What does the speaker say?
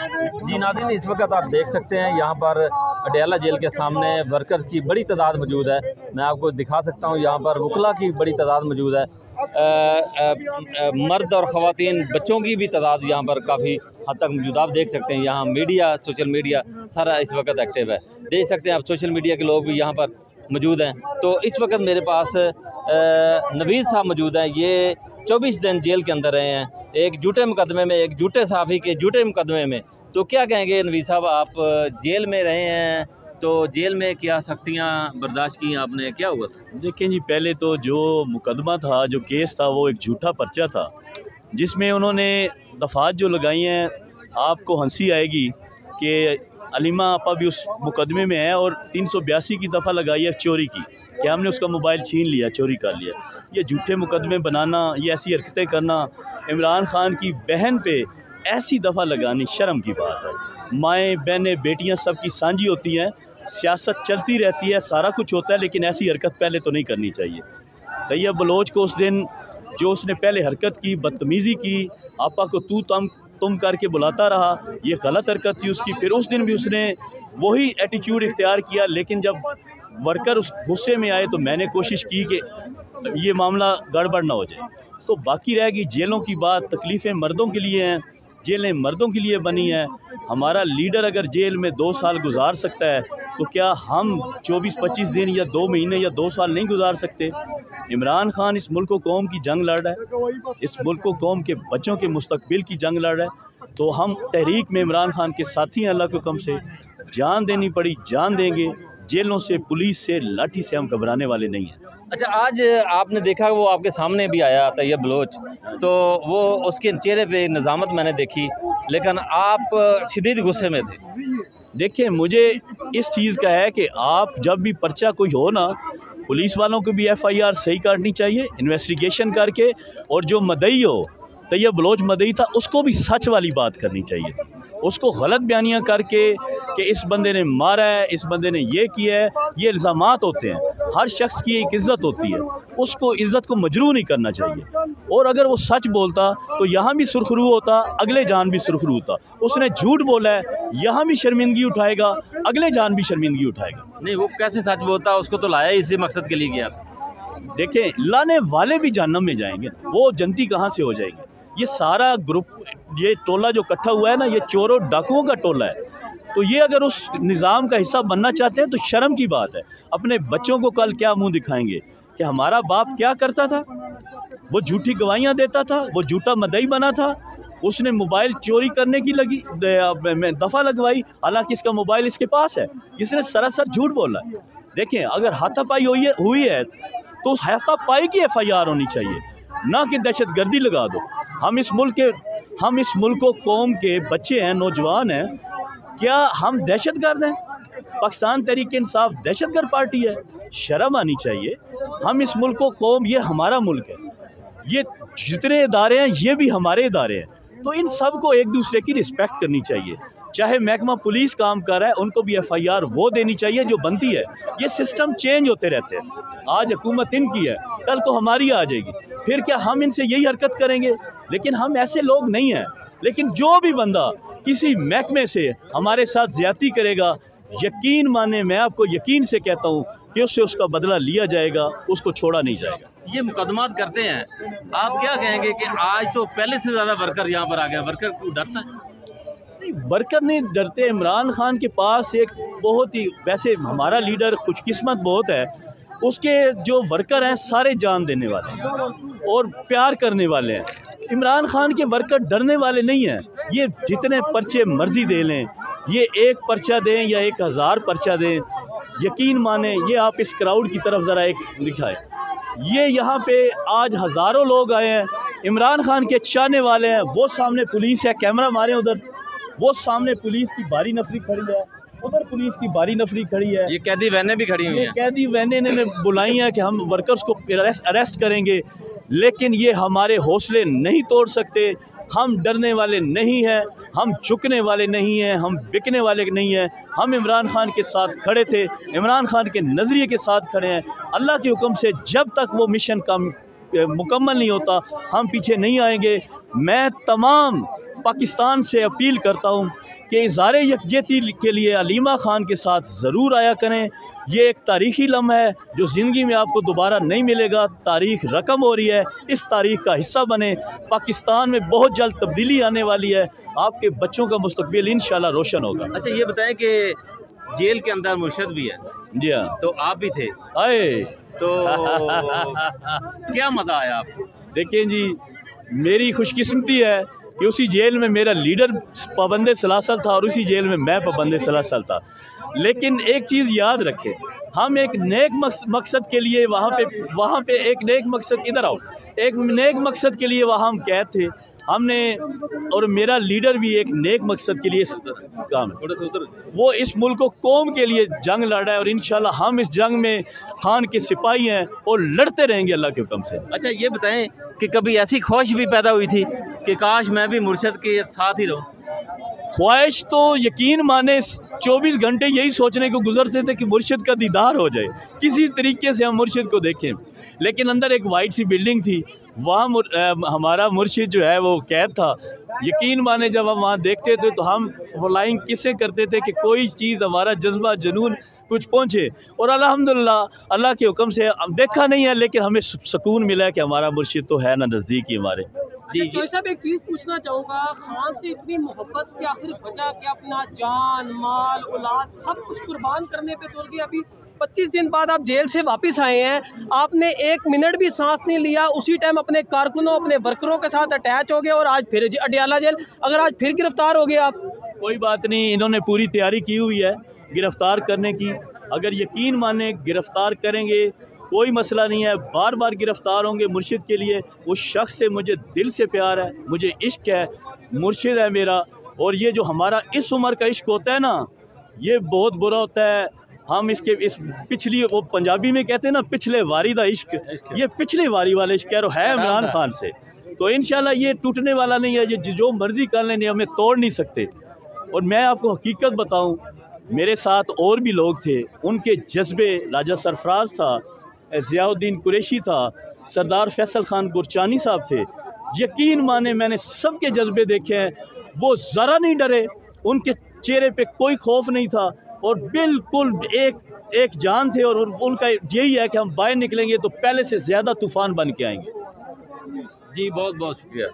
जी नाज़रीन, इस वक्त आप देख सकते हैं यहाँ पर अडयाला जेल के सामने वर्कर्स की बड़ी तादाद मौजूद है। मैं आपको दिखा सकता हूँ, यहाँ पर वकला की बड़ी तादाद मौजूद है। मर्द और ख़वातीन, बच्चों की भी तादाद यहाँ पर काफ़ी हद तक मौजूद। आप देख सकते हैं यहाँ मीडिया, सोशल मीडिया सारा इस वक्त एक्टिव है। देख सकते हैं आप, सोशल मीडिया के लोग भी यहाँ पर मौजूद हैं। तो इस वक्त मेरे पास नवीद साहब मौजूद हैं। ये 24 दिन जेल के अंदर रहे हैं, एक झूठे मुकदमे में, एक झूठे सहाफ़ी के झूठे मुकदमे में। तो क्या कहेंगे नवीद साहब, आप जेल में रहे हैं, तो जेल में क्या सख्तियाँ बर्दाश्त की आपने, क्या हुआ था? देखें जी, पहले तो जो मुकदमा था, जो केस था, वो एक झूठा पर्चा था जिसमें उन्होंने दफ़ात जो लगाई हैं, आपको हंसी आएगी कि अलीमा आपा भी उस मुकदमे में है और 382 की दफ़ा लगाई है चोरी की, कि हमने उसका मोबाइल छीन लिया, चोरी कर लिया। ये झूठे मुकदमे बनाना, ये ऐसी हरकतें करना, इमरान खान की बहन पे ऐसी दफ़ा लगानी शर्म की बात है। माएँ, बहनें, बेटियाँ सबकी साझी होती हैं, सियासत चलती रहती है, सारा कुछ होता है, लेकिन ऐसी हरकत पहले तो नहीं करनी चाहिए। तैयब बलोच को उस दिन जो उसने पहले हरकत की, बदतमीज़ी की, आपा को तुम करके बुलाता रहा, ये गलत हरकत थी उसकी। फिर उस दिन भी उसने वही एटीट्यूड इख्तियार किया, लेकिन जब वर्कर उस गुस्से में आए तो मैंने कोशिश की कि ये मामला गड़बड़ ना हो जाए। तो बाकी रहेगी जेलों की बात। तकलीफ़ें मर्दों के लिए हैं, जेलें मर्दों के लिए बनी हैं। हमारा लीडर अगर जेल में 2 साल गुजार सकता है, तो क्या हम 24-25 दिन या 2 महीने या 2 साल नहीं गुजार सकते? इमरान खान इस मुल्क को कौम की जंग लड़ रहा है, इस मुल्क को कौम के बच्चों के मुस्तकबिल की जंग लड़ रहा है। तो हम तहरीक में इमरान खान के साथी हैं। अल्लाह के हुक्म से जान देनी पड़ी जान देंगे। जेलों से, पुलिस से, लाठी से हम घबराने वाले नहीं हैं। अच्छा, आज आपने देखा वो आपके सामने भी आया तैयब बलोच, तो वो उसके चेहरे पे नज़ामत मैंने देखी, लेकिन आप शदीद गुस्से में थे। देखिए, मुझे इस चीज़ का है कि आप जब भी पर्चा कोई हो ना, पुलिस वालों को भी FIR सही करनी चाहिए, इन्वेस्टिगेशन करके, और जो मदई हो, तैयब बलोच मदई था, उसको भी सच वाली बात करनी चाहिए थी। उसको गलत बयानियाँ करके कि इस बंदे ने मारा है, इस बंदे ने ये किया है, ये इल्ज़ामात होते हैं। हर शख्स की एक इज़्ज़त होती है, उसको इज़्ज़त को मजरूह नहीं करना चाहिए। और अगर वो सच बोलता तो यहाँ भी सुरखरू होता, अगले जान भी सुरखरू होता। उसने झूठ बोला है, यहाँ भी शर्मिंदगी उठाएगा, अगले जान भी शर्मिंदगी उठाएगा। नहीं, वो कैसे सच बोलता? उसको तो लाया इसी मकसद के लिए गया। देखें, लाने वाले भी जहन्नम में जाएंगे, वो जनती कहाँ से हो जाएगी? ये सारा ग्रुप, ये टोला जो इकट्ठा हुआ है ना, ये चोरों डाकुओं का टोला है। तो ये अगर उस निज़ाम का हिस्सा बनना चाहते हैं तो शर्म की बात है। अपने बच्चों को कल क्या मुंह दिखाएंगे कि हमारा बाप क्या करता था? वो झूठी गवाहियाँ देता था, वो झूठा मदई बना था, उसने मोबाइल चोरी करने की दफ़ा लगवाई, हालांकि इसका मोबाइल इसके पास है। इसने सरासर झूठ बोला। देखें, अगर हाथापाई हुई है तो उस हाथापाई की FIR होनी चाहिए, ना कि दहशतगर्दी लगा दो। हम इस मुल्क को कौम के बच्चे हैं, नौजवान हैं, क्या हम दहशतगर्द हैं? पाकिस्तान तहरीक इंसाफ दहशतगर्द पार्टी है? शर्म आनी चाहिए। हम इस मुल्क को कौम, ये हमारा मुल्क है, ये जितने इदारे हैं ये भी हमारे इदारे हैं, तो इन सब को एक दूसरे की रिस्पेक्ट करनी चाहिए। चाहे महकमा पुलिस काम कर रहा है, उनको भी FIR वो देनी चाहिए जो बनती है। ये सिस्टम चेंज होते रहते हैं, आज हुकूमत इनकी है, कल को हमारी आ जाएगी, फिर क्या हम इनसे यही हरकत करेंगे? लेकिन हम ऐसे लोग नहीं हैं। लेकिन जो भी बंदा किसी महकमे से हमारे साथ ज्यादती करेगा, यकीन माने, मैं आपको यकीन से कहता हूँ कि उससे उसका बदला लिया जाएगा, उसको छोड़ा नहीं जाएगा। ये मुकदमात करते हैं, आप क्या कहेंगे कि आज तो पहले से ज़्यादा वर्कर यहाँ पर आ गया? वर्कर को डरता है? नहीं, वर्कर नहीं डरते। इमरान खान के पास एक बहुत ही, वैसे हमारा लीडर खुशकिस्मत बहुत है, उसके जो वर्कर हैं सारे जान देने वाले हैं और प्यार करने वाले हैं। इमरान खान के वर्कर डरने वाले नहीं हैं। ये जितने पर्चे मर्जी दे लें, ये 1 पर्चा दें या 1000 पर्चा दें, यकीन माने, ये आप इस क्राउड की तरफ ज़रा एक दिखाएं, ये यहाँ पे आज हज़ारों लोग आए हैं, इमरान खान के चाहने वाले हैं। वो सामने पुलिस है, कैमरा मारे उधर, वो सामने पुलिस की भारी नफरी खड़ी है, उधर पुलिस की भारी नफरी खड़ी है, ये कैदी वैनें भी खड़ी हुई हैं। कैदी वैनें ने बुलाई हैं कि हम वर्कर्स को अरेस्ट करेंगे, लेकिन ये हमारे हौसले नहीं तोड़ सकते। हम डरने वाले नहीं हैं, हम झुकने वाले नहीं हैं, हम बिकने वाले नहीं हैं। हम इमरान खान के साथ खड़े थे, इमरान खान के नज़रिए के साथ खड़े हैं। अल्लाह के हुक्म से जब तक वो मिशन का मुकम्मल नहीं होता, हम पीछे नहीं आएंगे। मैं तमाम पाकिस्तान से अपील करता हूँ कि इज़हार यकजहती के लिए अलीमा ख़ान के साथ ज़रूर आया करें। ये एक तारीख़ी लम्हा है जो ज़िंदगी में आपको दोबारा नहीं मिलेगा। तारीख़ रकम हो रही है, इस तारीख़ का हिस्सा बने। पाकिस्तान में बहुत जल्द तब्दीली आने वाली है, आपके बच्चों का मुस्तकबिल इंशाल्लाह रोशन होगा। अच्छा, ये बताएं कि जेल के अंदर मुर्शद भी है। जी हाँ, तो आप भी थे, आए तो क्या मज़ा आया आपको? देखें जी, मेरी खुशकिस्मती है कि उसी जेल में मेरा लीडर पाबंद सलासल था और उसी जेल में मैं पाबंद सलासल था। लेकिन एक चीज़ याद रखें, हम एक नेक मकसद के लिए वहाँ पे एक नेक मकसद, इधर आओ, एक नेक मकसद के लिए वहाँ हम कैद थे। हमने और मेरा लीडर भी एक नेक मकसद के लिए काम है, थोड़ा सा उधर, वो इस मुल्क को कौम के लिए जंग लड़ रहा है और इंशाल्लाह हम इस जंग में खान के सिपाही हैं और लड़ते रहेंगे अल्लाह के हुक्म से। अच्छा, ये बताएं कि कभी ऐसी ख्वाहिश भी पैदा हुई थी कि काश मैं भी मुर्शद के साथ ही रहूं? ख्वाहिश तो यकीन माने 24 घंटे यही सोचने को गुजरते थे कि मुर्शिद का दीदार हो जाए, किसी तरीके से हम मुर्शिद को देखें। लेकिन अंदर एक वाइट सी बिल्डिंग थी, वहाँ हमारा मुर्शिद जो है वो कैद था। यकीन माने जब हम वहाँ देखते थे तो हम फ्लाइंग किस्से करते थे कि कोई चीज़ हमारा जज्बा जुनून कुछ पहुँचे। और अल्हम्दुलिल्लाह अल्लाह के हुक्म से देखा नहीं है, लेकिन हमें सुकून मिला है कि हमारा मुर्शिद तो है ना नज़दीक ही हमारे। जी चौधरी साहब, एक चीज़ पूछना चाहूँगा, खान से इतनी मोहब्बत की आखिर वजह क्या? अपना जान माल औलाद सब कुछ कुर्बान करने पे तोड़ के अभी 25 दिन बाद आप जेल से वापस आए हैं, आपने 1 मिनट भी सांस नहीं लिया। उसी टाइम अपने कारकुनों अपने वर्करों के साथ अटैच हो गए और आज फिर अडियाला जेल, अगर आज फिर गिरफ्तार हो गए आप? कोई बात नहीं, इन्होंने पूरी तैयारी की हुई है गिरफ़्तार करने की। अगर यकीन माने गिरफ़्तार करेंगे कोई मसला नहीं है, बार बार गिरफ़्तार होंगे मुर्शिद के लिए। उस शख्स से मुझे दिल से प्यार है, मुझे इश्क है, मुर्शिद है मेरा। और ये जो हमारा इस उम्र का इश्क होता है ना, ये बहुत बुरा होता है। हम इस पिछली, वो पंजाबी में कहते हैं ना, पिछले वारी दा इश्क, ये पिछले वारी वाला इश्क है इमरान खान से। तो इंशाल्लाह ये टूटने वाला नहीं है, ये जो मर्ज़ी कर लेने हमें तोड़ नहीं सकते। और मैं आपको हकीकत बताऊँ, मेरे साथ और भी लोग थे, उनके जज्बे, राजा सरफराज था, ज़ियाउद्दीन कुरैशी था, सरदार फैसल खान गुरचानी साहब थे। यकीन माने मैंने सबके जज्बे देखे हैं, वो ज़रा नहीं डरे, उनके चेहरे पे कोई खौफ नहीं था और बिल्कुल एक जान थे। और उनका यही है कि हम बाहर निकलेंगे तो पहले से ज़्यादा तूफ़ान बन के आएंगे। जी, बहुत बहुत शुक्रिया।